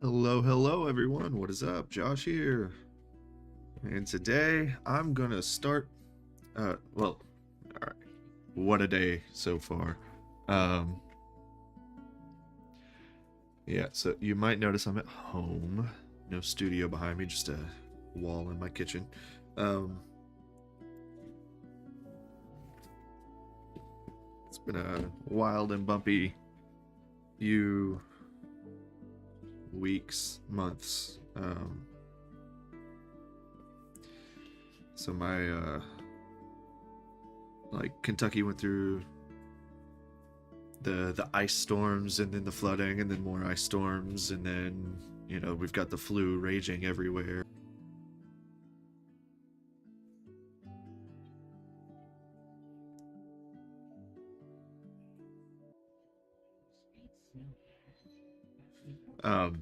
Hello, everyone. What is up? Josh here. And today I'm gonna start. All right. What a day so far. Um, yeah. So you might notice I'm at home. No studio behind me, just a wall in my kitchen. Um, it's been a wild and bumpy few weeks, months. So my like Kentucky went through the ice storms and then the flooding and then more ice storms and then we've got the flu raging everywhere. Um,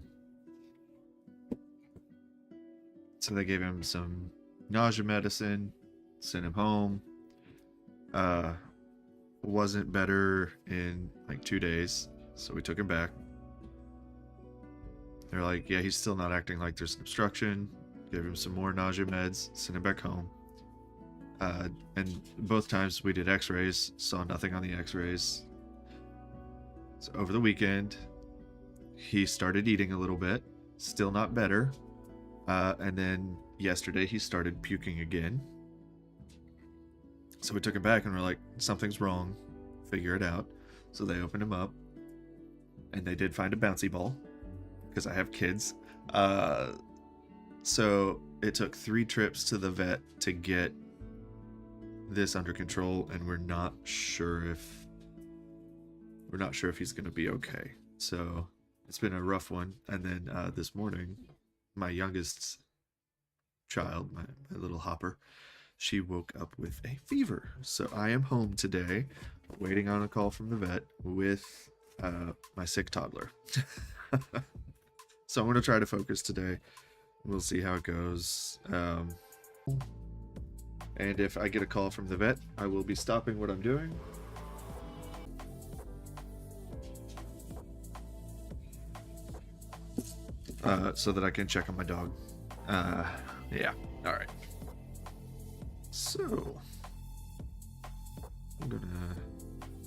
so they gave him some nausea medicine, sent him home. Uh, wasn't better in like 2 days, so we took him back. They're like, yeah, he's still not acting like there's an obstruction. Gave him some more nausea meds, sent him back home. And both times we did x-rays, saw nothing on the x-rays. So over the weekend, he started eating a little bit, still not better. And then yesterday he started puking again. So we took him back and we're like, something's wrong, figure it out. So they opened him up and they did find a bouncy ball because I have kids. So it took 3 trips to the vet to get this under control, and we're not sure if he's going to be okay. So it's been a rough one. And then this morning, my youngest child, my little Hopper, she woke up with a fever. So I am home today, waiting on a call from the vet with my sick toddler. So I'm going to try to focus today. We'll see how it goes. And if I get a call from the vet, I will be stopping what I'm doing. So that I can check on my dog. Yeah. All right. So I'm gonna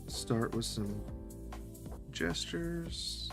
start with some gestures.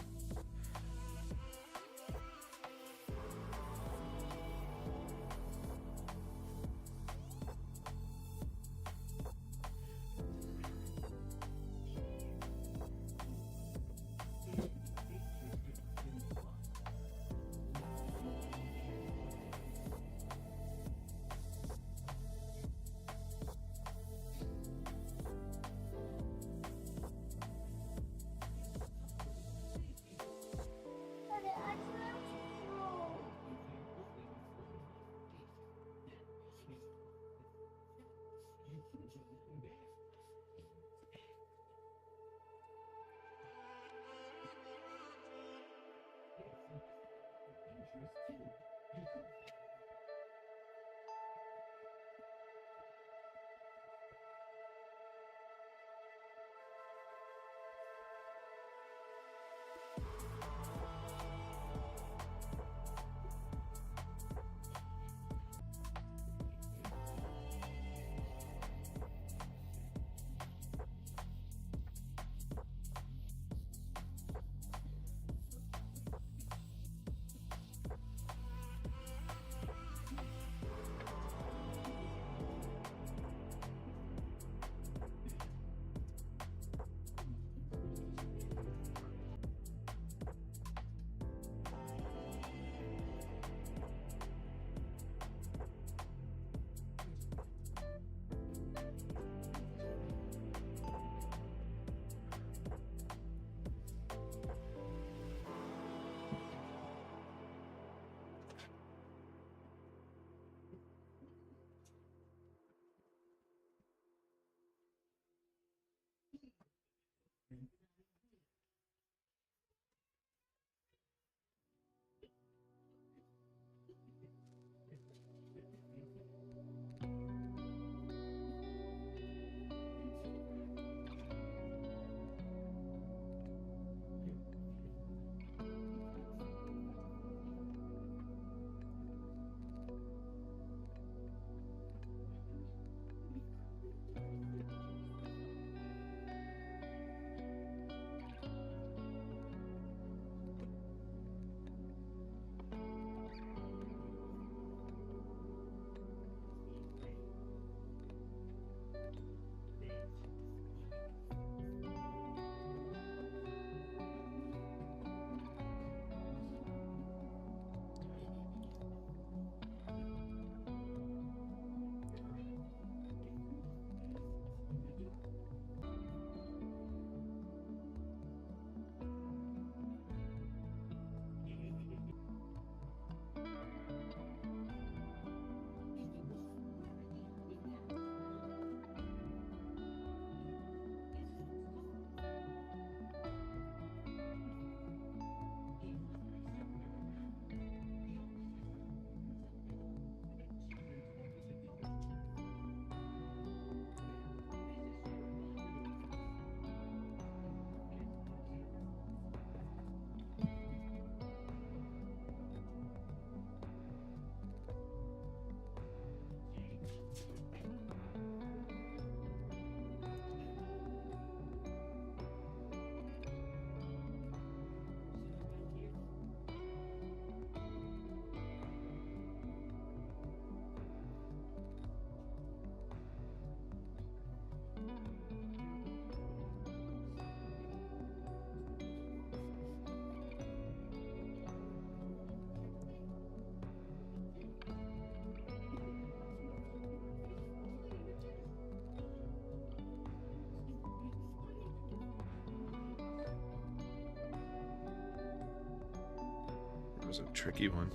was a tricky one.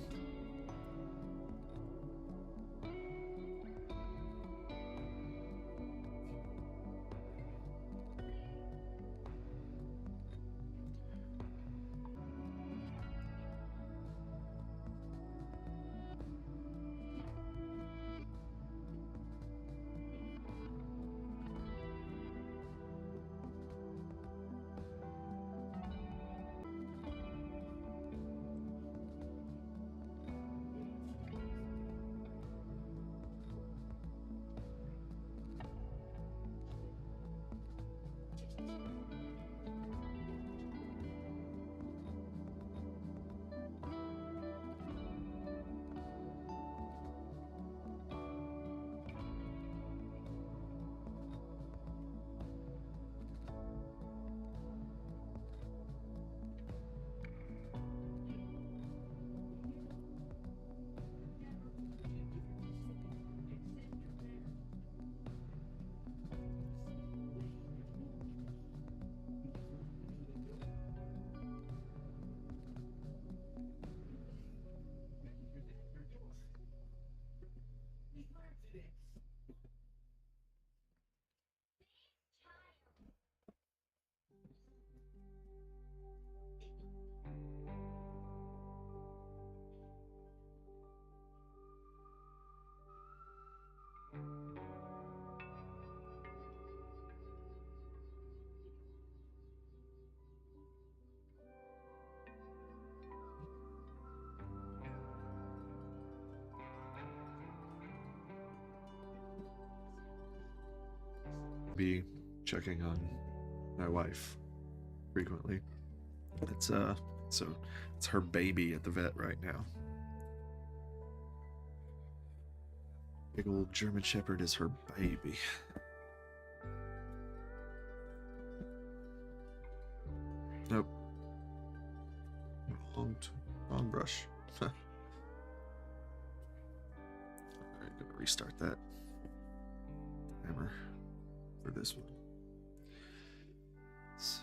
Be checking on my wife frequently. It's her baby at the vet right now. Big old German Shepherd is her baby. Nope. Wrong brush. Alright, gonna restart that timer for this one. So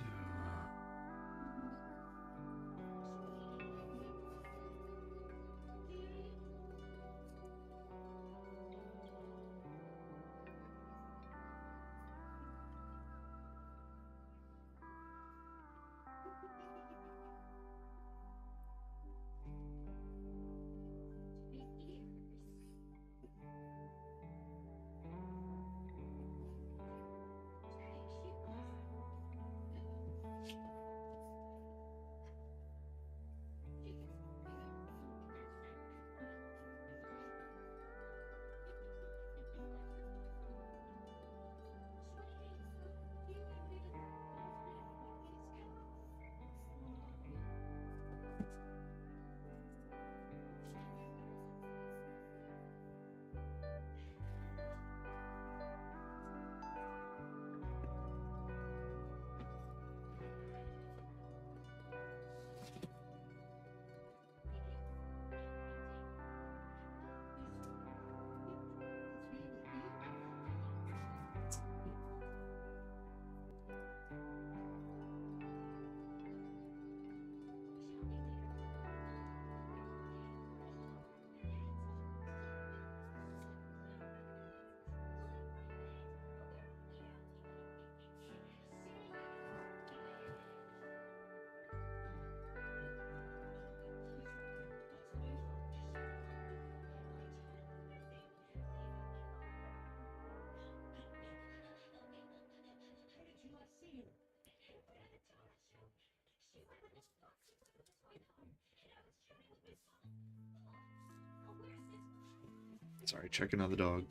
sorry, checking on the dog.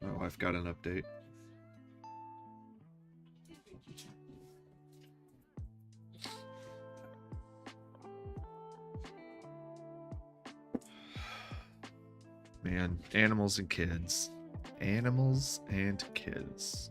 My wife got an update. Man, animals and kids. Animals and kids.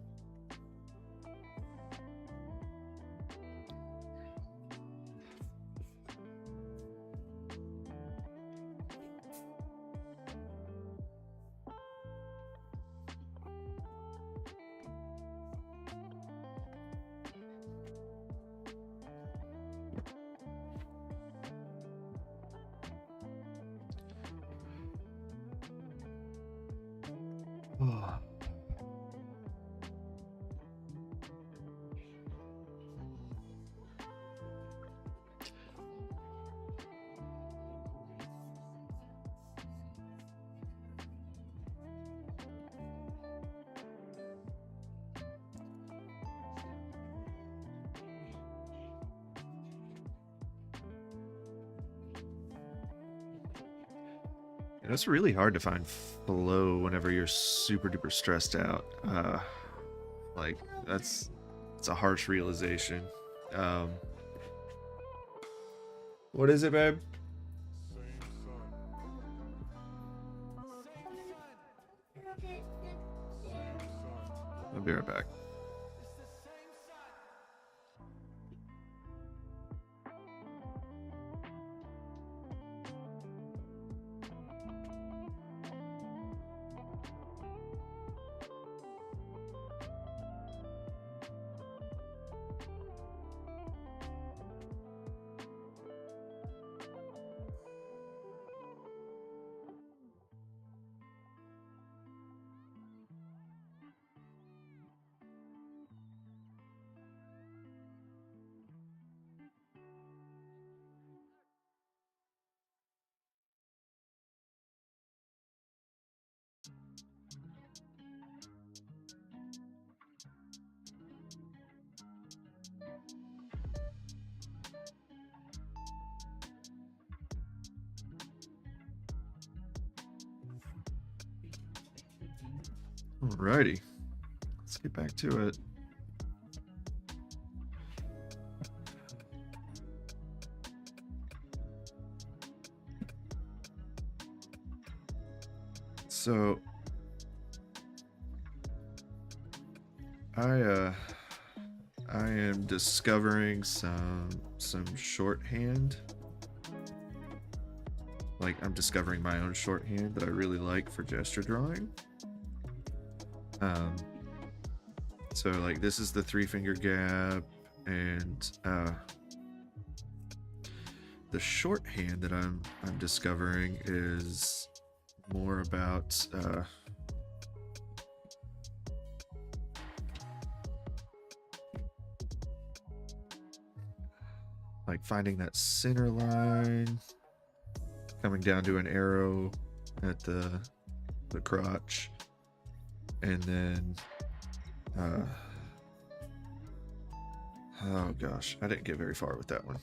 And it's really hard to find flow whenever you're super duper stressed out. Like it's a harsh realization. Um, what is it, babe? I'll be right back. Alrighty, let's get back to it. So I am discovering some shorthand. Like, I'm discovering my own shorthand that I really like for gesture drawing. So like this is the 3-finger gap, and the shorthand that I'm discovering is more about like finding that center line, coming down to an arrow at the crotch, and then oh gosh, I didn't get very far with that one.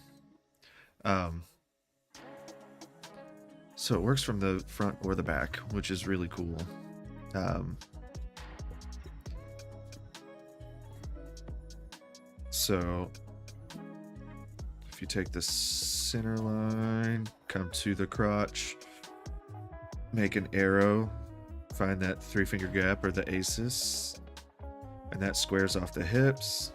So it works from the front or the back, which is really cool. So if you take the center line, come to the crotch, make an arrow, find that 3-finger gap or the aces, and that squares off the hips.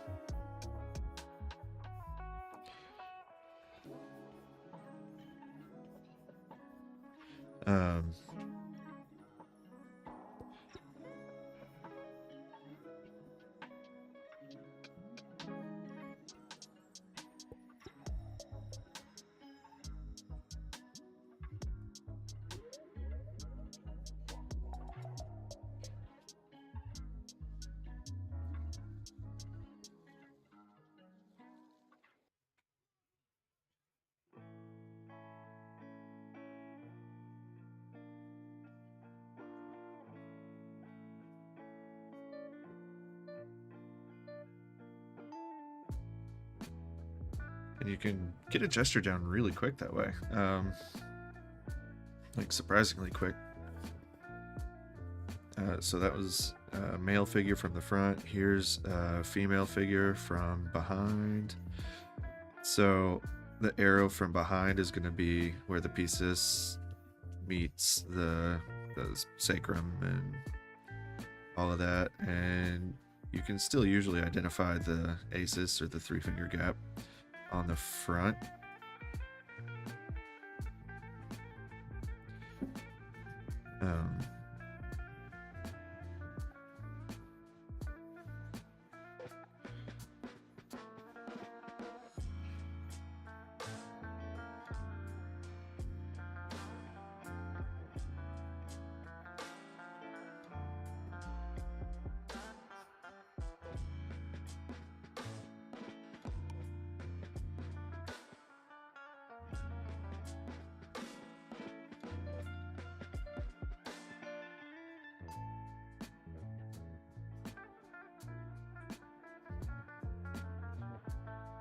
And you can get a gesture down really quick that way. Like surprisingly quick. So that was a male figure from the front. Here's a female figure from behind. So the arrow from behind is going to be where the pieces meets the sacrum and all of that. And you can still usually identify the aces or the 3-finger gap on the front.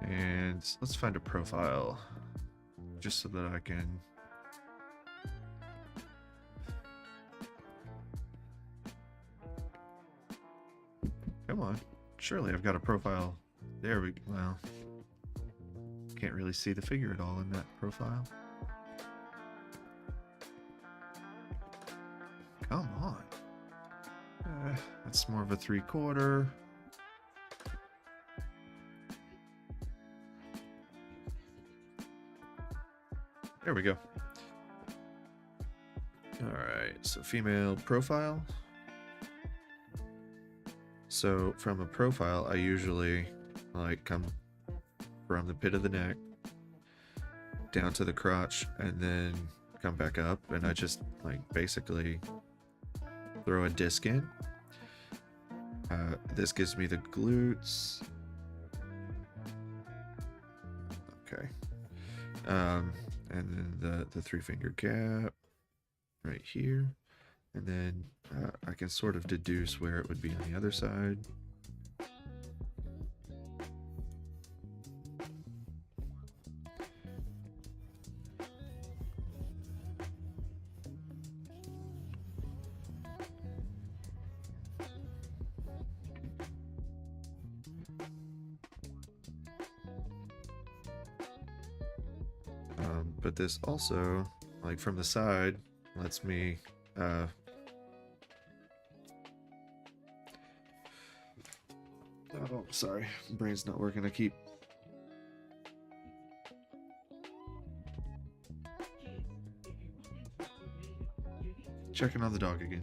And let's find a profile just so that I can Come on. Surely I've got a profile. There we go. Well, can't really see the figure at all in that profile. Come on. That's more of a 3/4. There we go. Alright, so female profile. So from a profile, I usually like come from the pit of the neck down to the crotch and then come back up, and I just like basically throw a disc in. This gives me the glutes. Okay. And then the 3-finger gap right here. And then I can sort of deduce where it would be on the other side. But this also, like from the side, lets me oh, sorry, brain's not working. I keep checking on the dog again.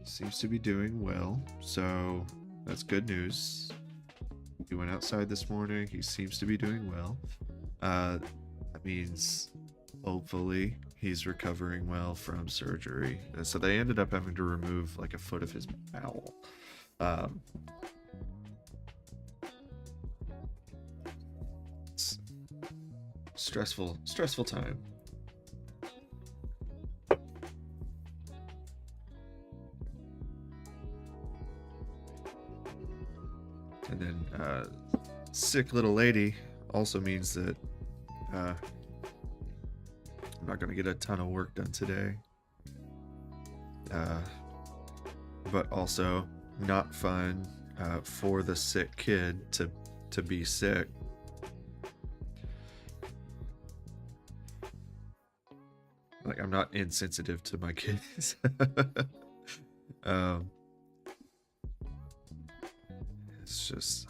Seems to be doing well, so that's good news. He went outside this morning. He seems to be doing well. That means hopefully he's recovering well from surgery. And so they ended up having to remove like a foot of his bowel. It's stressful time. And then sick little lady also means that I'm not going to get a ton of work done today. But also not fun for the sick kid to be sick. Like, I'm not insensitive to my kids. It's just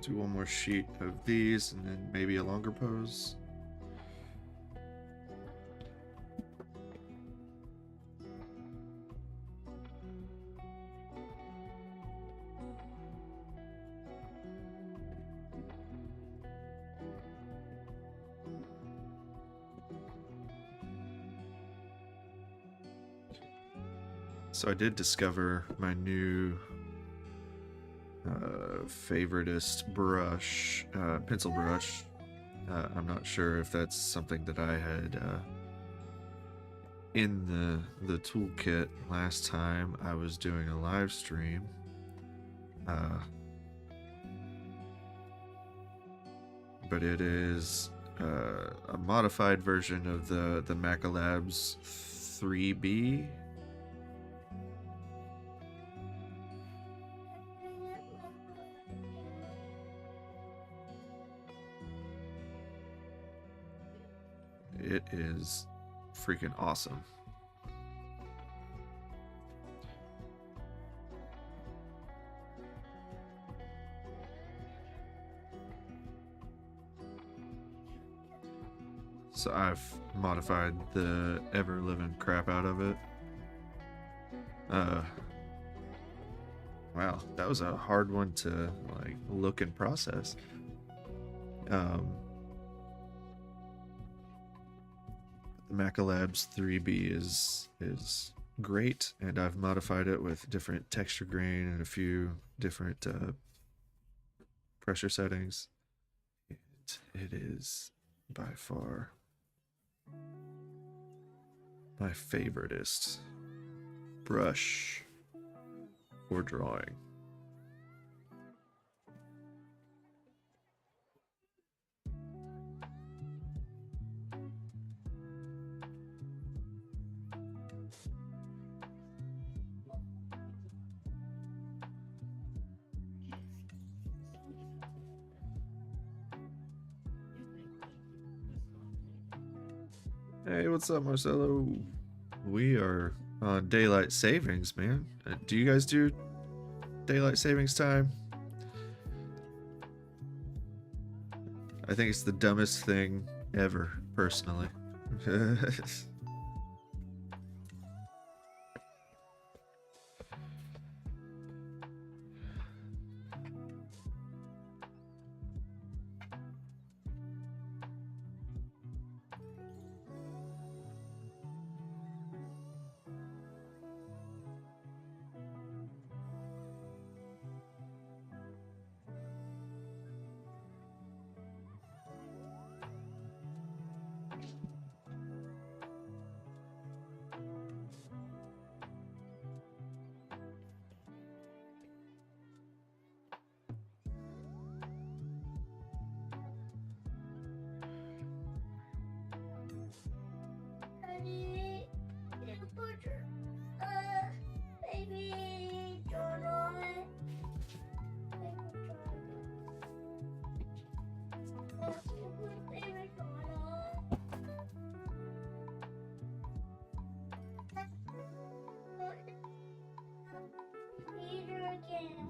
do one more sheet of these and then maybe a longer pose. So I did discover my new favoritist brush, pencil brush. I'm not sure if that's something that I had in the toolkit last time I was doing a live stream. But it is a modified version of the Maca Labs 3B. It is freaking awesome. So I've modified the ever-living crap out of it. Wow, that was a hard one to like look and process. The Maca Labs 3B is great, and I've modified it with different texture grain and a few different pressure settings. It is by far my favoritist brush for drawing. Hey, what's up, Marcelo? We are on daylight savings, man. Do you guys do daylight savings time? I think it's the dumbest thing ever, personally.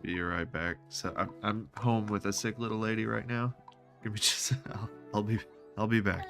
Be right back. So I'm home with a sick little lady right now. Give me just I'll be back.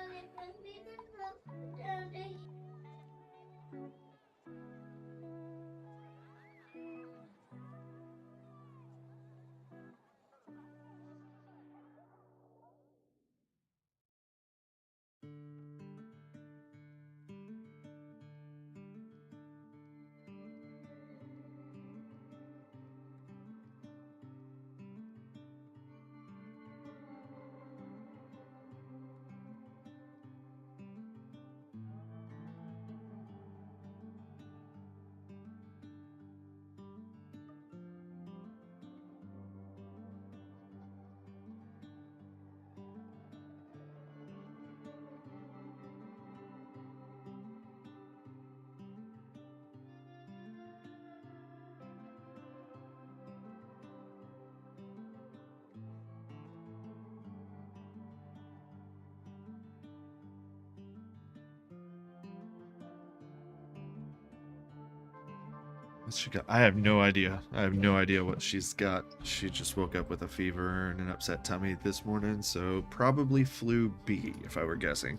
What's she got? I have no idea. I have no idea what she's got. She just woke up with a fever and an upset tummy this morning, so probably flu B, if I were guessing.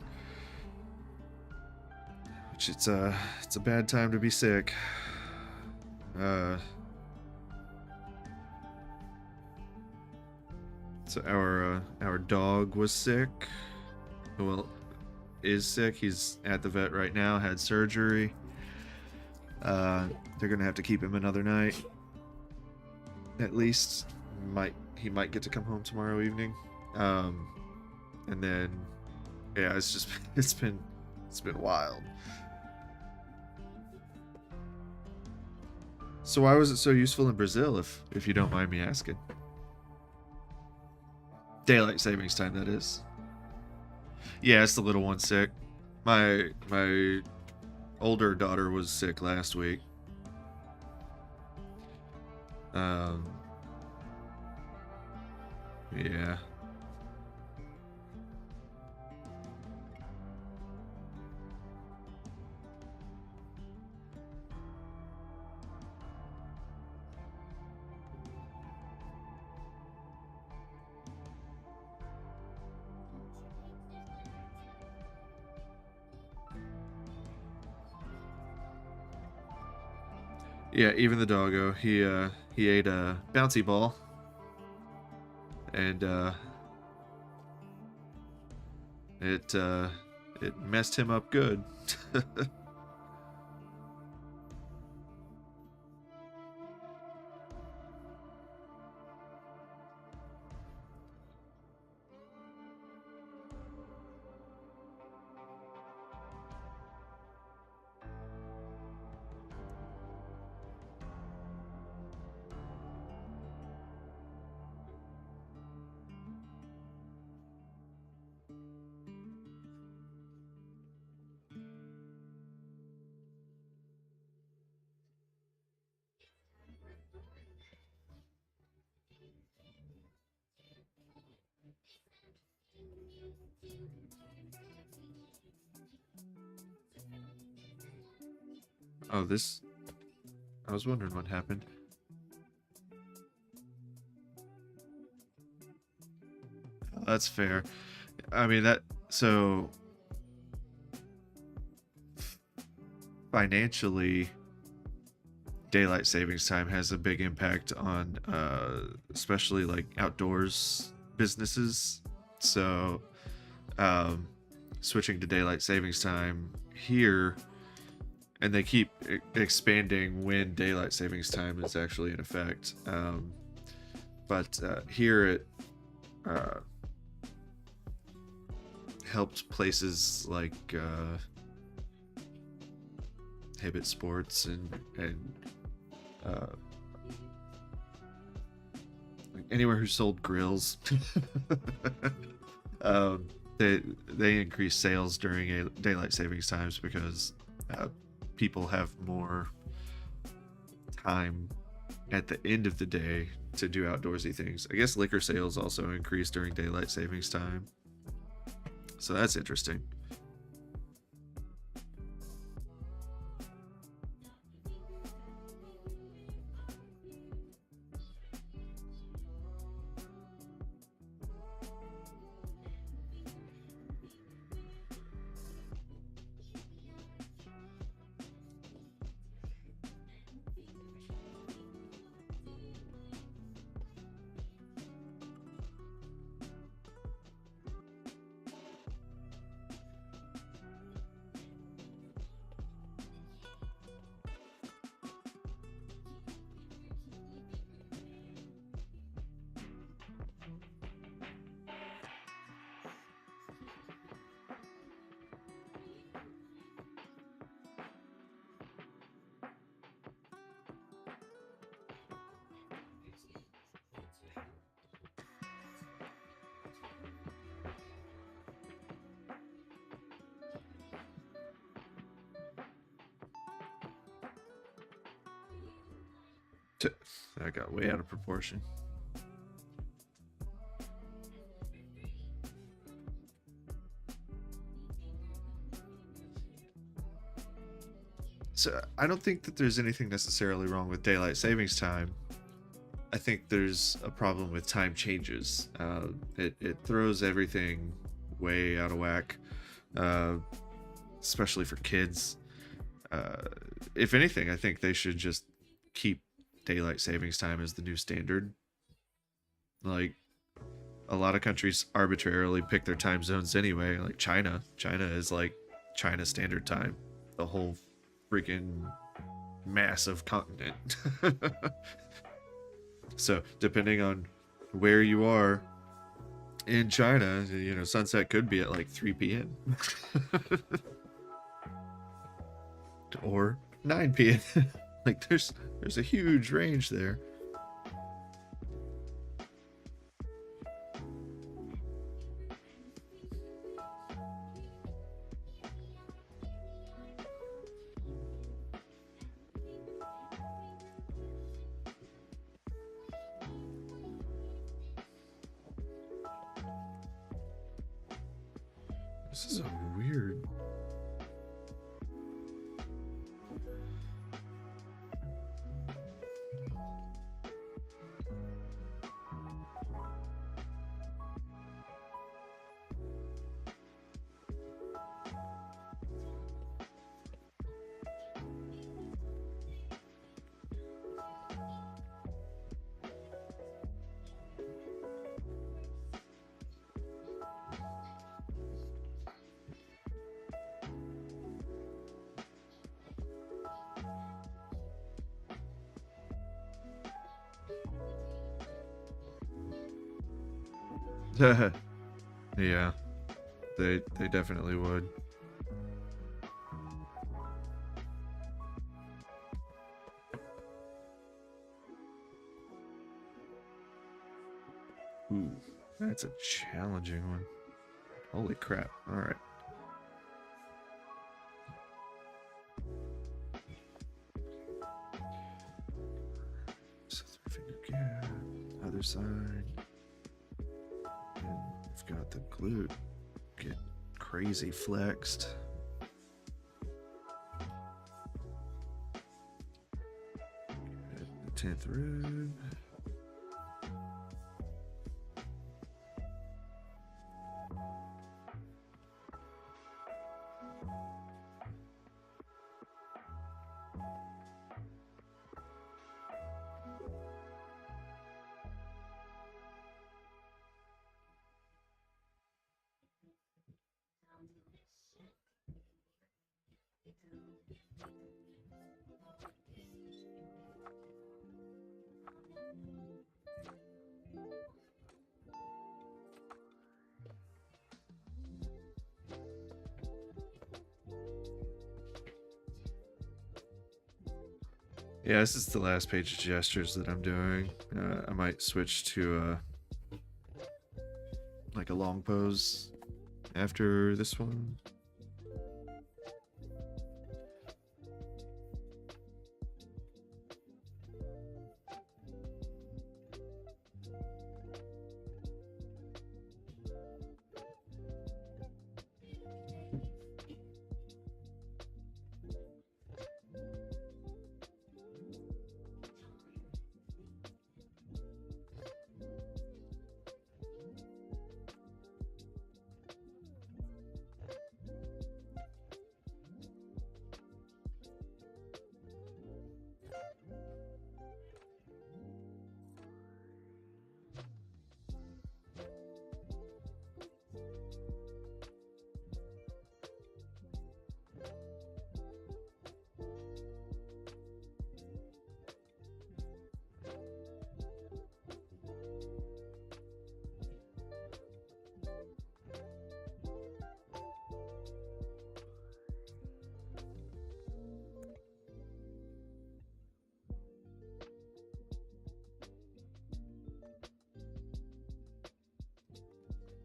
Which it's a bad time to be sick. So our dog was sick. Well, is sick. He's at the vet right now. Had surgery. They're gonna have to keep him another night. At least he might get to come home tomorrow evening. And then yeah, it's just it's been wild. So why was it so useful in Brazil, if you don't mind me asking? Daylight savings time, that is. Yeah, it's the little one sick. My older daughter was sick last week. Yeah. Yeah, even the doggo, he ate a bouncy ball, and it messed him up good. Oh, this... I was wondering what happened. That's fair. I mean, that... So... Financially, daylight savings time has a big impact on, especially, like, outdoors businesses. So, switching to daylight savings time here... And they keep expanding when daylight savings time is actually in effect. But here it helped places like Hibbett Sports and like anywhere who sold grills. They increase sales during daylight savings times because people have more time at the end of the day to do outdoorsy things. I guess liquor sales also increase during daylight savings time. So that's interesting. That got way out of proportion. So I don't think that there's anything necessarily wrong with daylight savings time. I think there's a problem with time changes. It throws everything way out of whack, especially for kids. If anything, I think they should just keep daylight savings time as the new standard. Like, a lot of countries arbitrarily pick their time zones anyway. Like China is like China Standard Time the whole freaking massive continent. So depending on where you are in China, you know, sunset could be at like 3 p.m. or 9 p.m. Like there's a huge range there. This is a weird. Yeah, they definitely would. Ooh, that's a challenging one. Holy crap. All right. So 3-finger gap, other side. And we've got the glute get crazy flexed. The 10th rib. Yeah, this is the last page of gestures that I'm doing. I might switch to like a long pose after this one.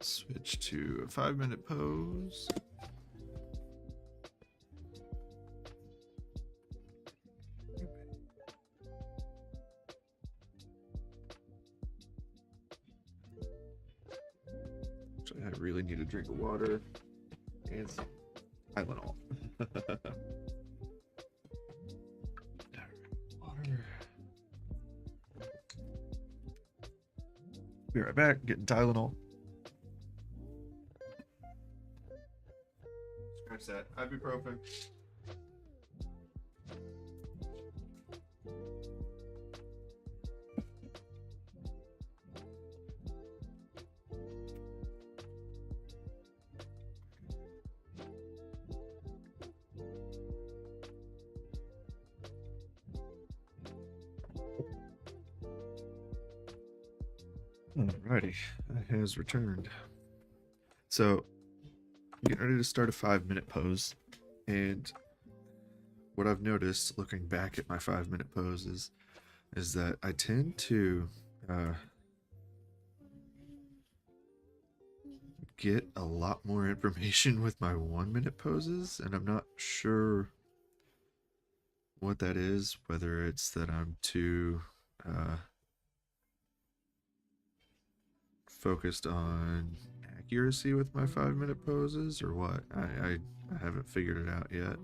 Switch to a 5-minute pose. Actually, I really need a drink of water and some Tylenol. Water. Be right back, getting Tylenol. Scratch that. Ibuprofen. Alrighty, that has returned. So, I'm getting ready to start a 5-minute pose, and what I've noticed looking back at my 5-minute poses is that I tend to uh, get a lot more information with my 1-minute poses, and I'm not sure what that is, whether it's that I'm too focused on accuracy with my 5-minute poses or what. I haven't figured it out yet.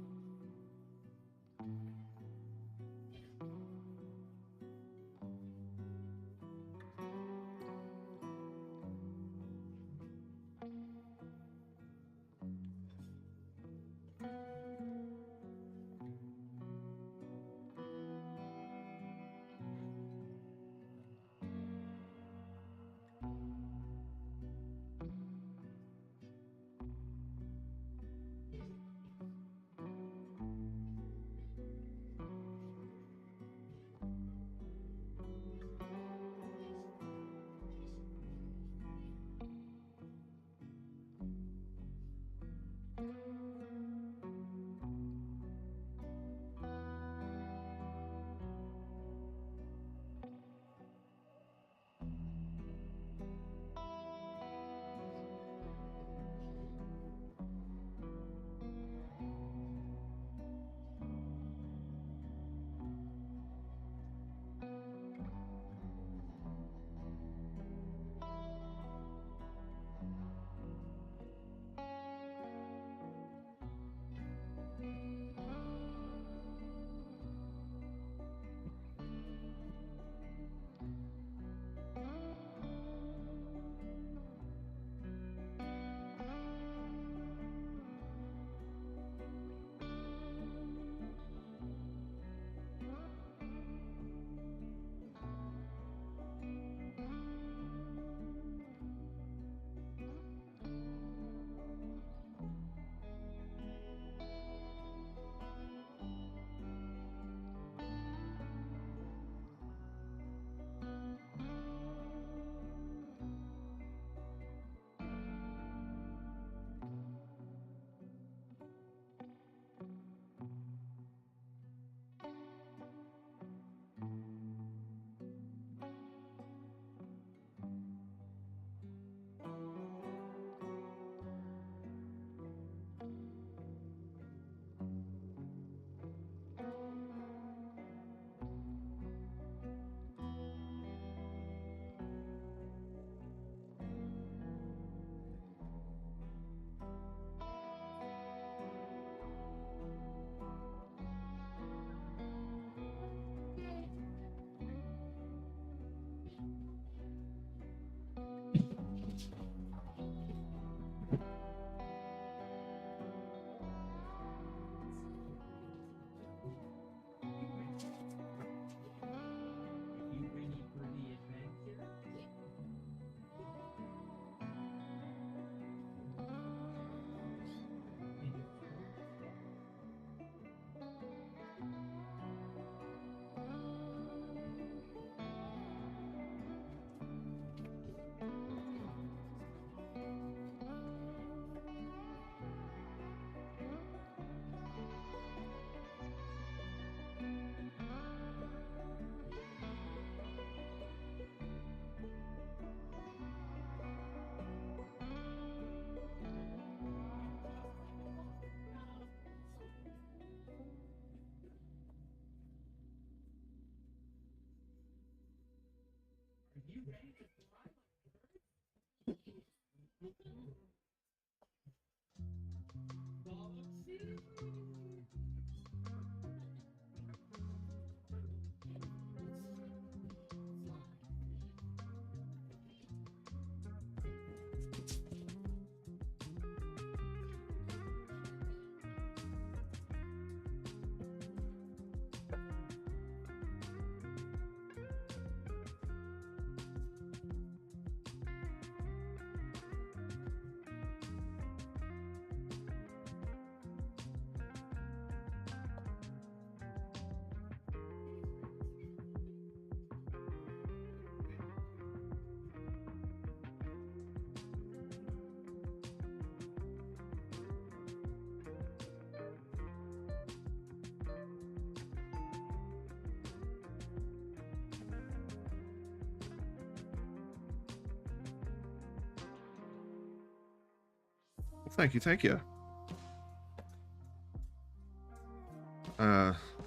Thank you, thank you.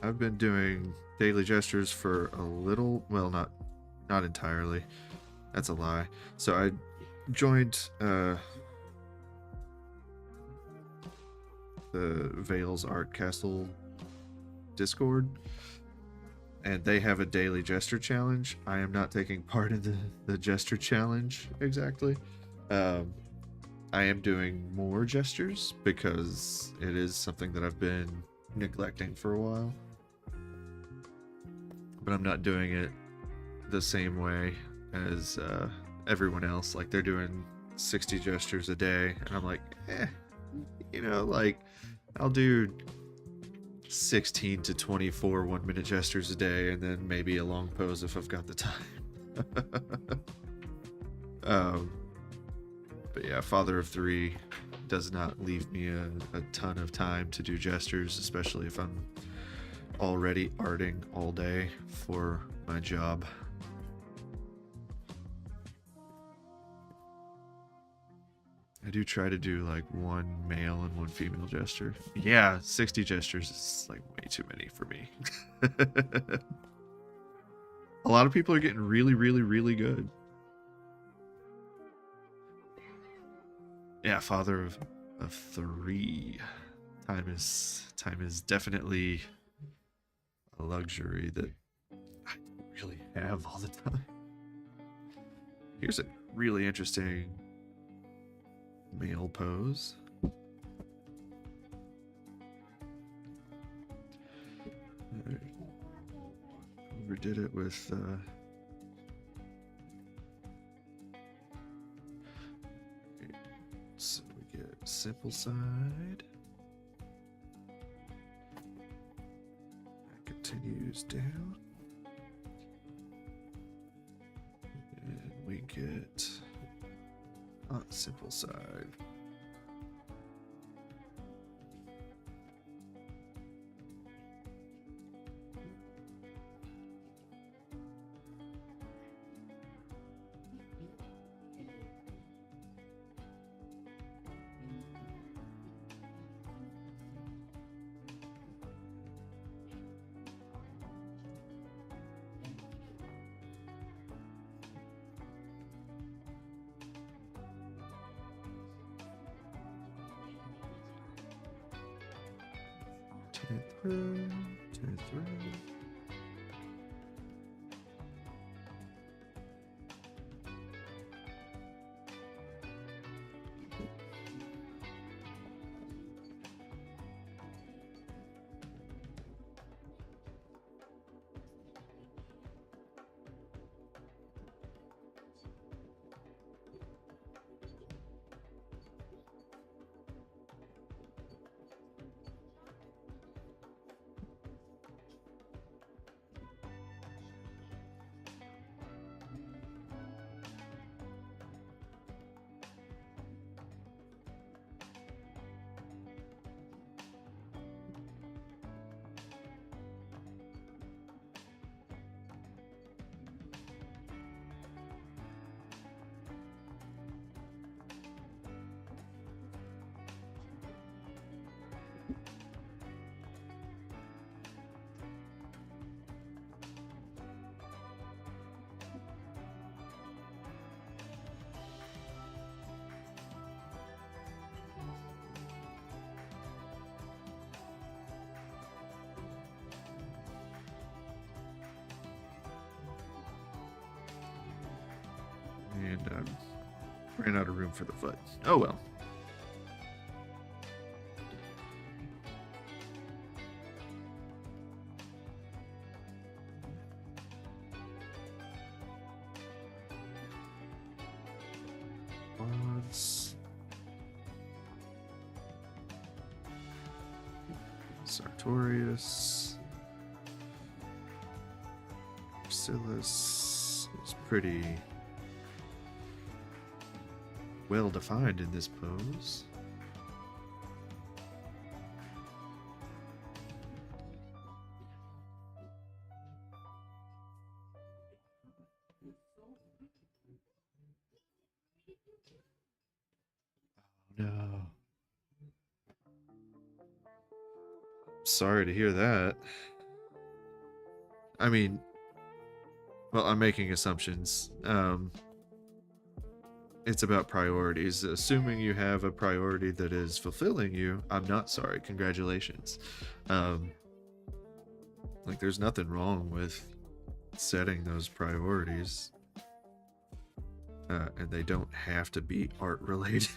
I've been doing daily gestures for a little, well, not entirely. That's a lie. So I joined the Vale's Art Castle Discord, and they have a daily gesture challenge. I am not taking part in the gesture challenge exactly. I am doing more gestures because it is something that I've been neglecting for a while. But I'm not doing it the same way as everyone else. Like, they're doing 60 gestures a day, and I'm like, like, I'll do 16 to 24 1-minute gestures a day, and then maybe a long pose if I've got the time. But yeah, father of 3 does not leave me a ton of time to do gestures, especially if I'm already arting all day for my job. I do try to do like 1 male and 1 female gesture. Yeah, 60 gestures is like way too many for me. A lot of people are getting really, really, really good. Yeah, father of 3. Time is definitely a luxury that I don't really have all the time. Here's a really interesting male pose. Overdid it with so we get simple side. That continues down. And we get on simple side. Turn it through. And ran out of room for the foot. Oh well. Once. Sartorius. Bacillus is pretty well defined in this pose. Oh no. sorry to hear that. I mean, well, I'm making assumptions. It's about priorities. Assuming you have a priority that is fulfilling you, I'm not sorry. Congratulations. Um, like, there's nothing wrong with setting those priorities. And they don't have to be art related.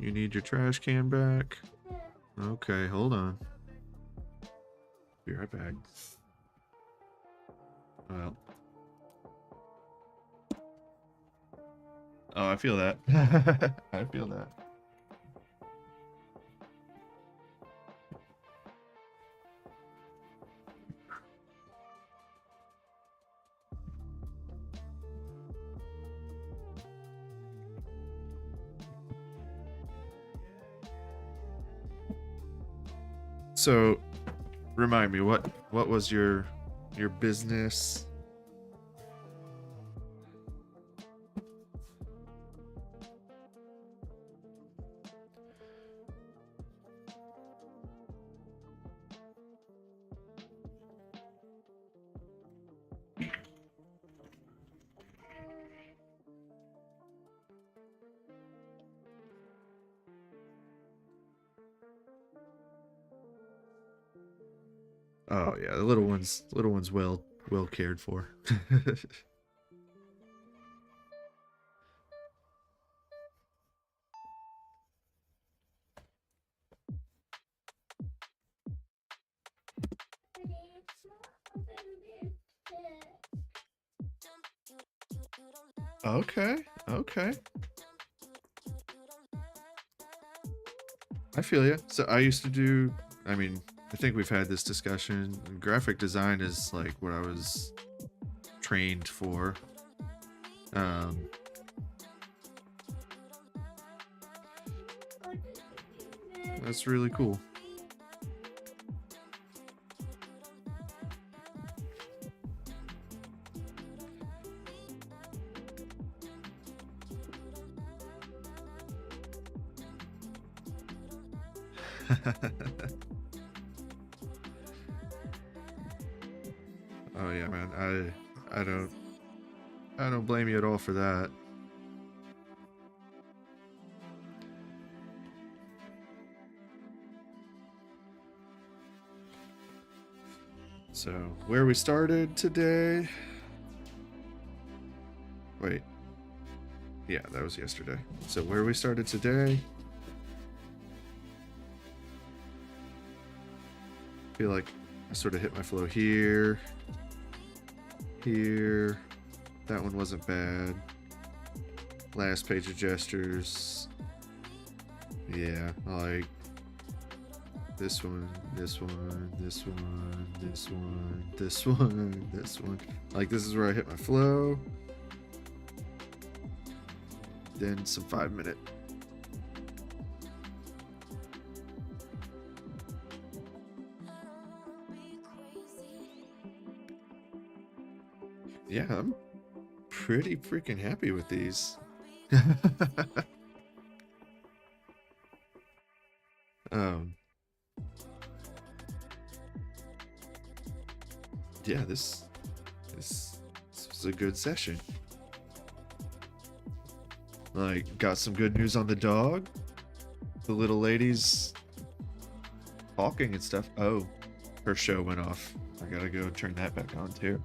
You need your trash can back? Okay, hold on. Be right back. Well. Oh, I feel that. I feel that. So, remind me, what was your business? Oh yeah, the little ones well cared for. Okay, okay. I feel you. So I used to do, I mean, I think we've had this discussion. Graphic design is like what I was trained for. That's really cool. Oh yeah, man. I don't blame you at all for that. So, where we started today? Wait. Yeah, that was yesterday. So, where we started today? I feel like I sort of hit my flow here. Here. That one wasn't bad. Last page of gestures. Yeah, like this one, this one, this one, this one, this one, this one. Like, this is where I hit my flow. Then some 5-minute. Yeah, I'm pretty freaking happy with these. Yeah, this was a good session. Like, got some good news on the dog. The little lady's talking and stuff. Oh, her show went off. I gotta go turn that back on too.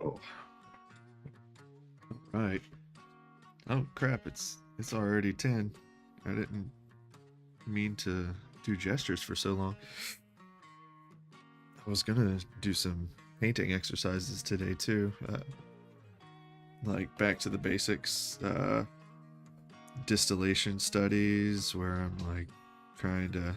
Oh. Right. Oh crap, it's already 10. I didn't mean to do gestures for so long. I was gonna do some painting exercises today too. Like back to the basics, distillation studies where I'm like trying to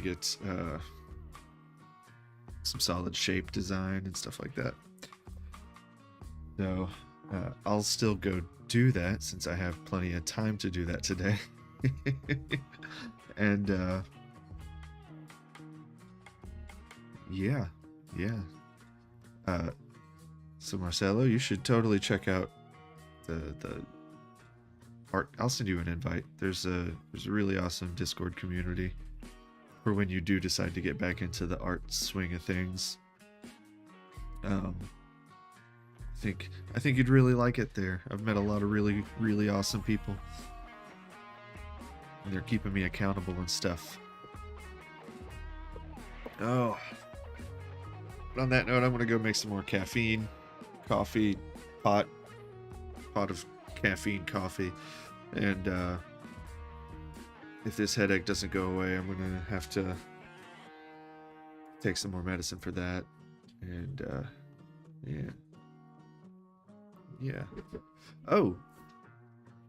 get some solid shape design and stuff like that. So I'll still go do that since I have plenty of time to do that today. And yeah, yeah. So Marcelo, you should totally check out the art. I'll send you an invite. There's a really awesome Discord community for when you do decide to get back into the art swing of things. I think you'd really like it there. I've met a lot of really awesome people, and they're keeping me accountable and stuff. Oh, but on that note, I'm gonna go make some more coffee, pot of caffeine coffee, and if this headache doesn't go away, I'm gonna have to take some more medicine for that, and yeah. Oh,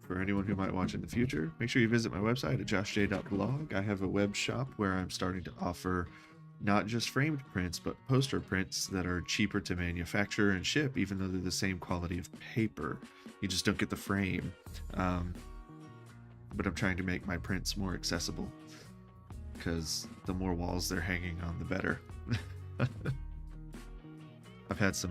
for anyone who might watch in the future, make sure you visit my website at joshj.blog. I have a web shop where I'm starting to offer not just framed prints, but poster prints that are cheaper to manufacture and ship, even though they're the same quality of paper. You just don't get the frame. But I'm trying to make my prints more accessible, because the more walls they're hanging on, the better. I've had some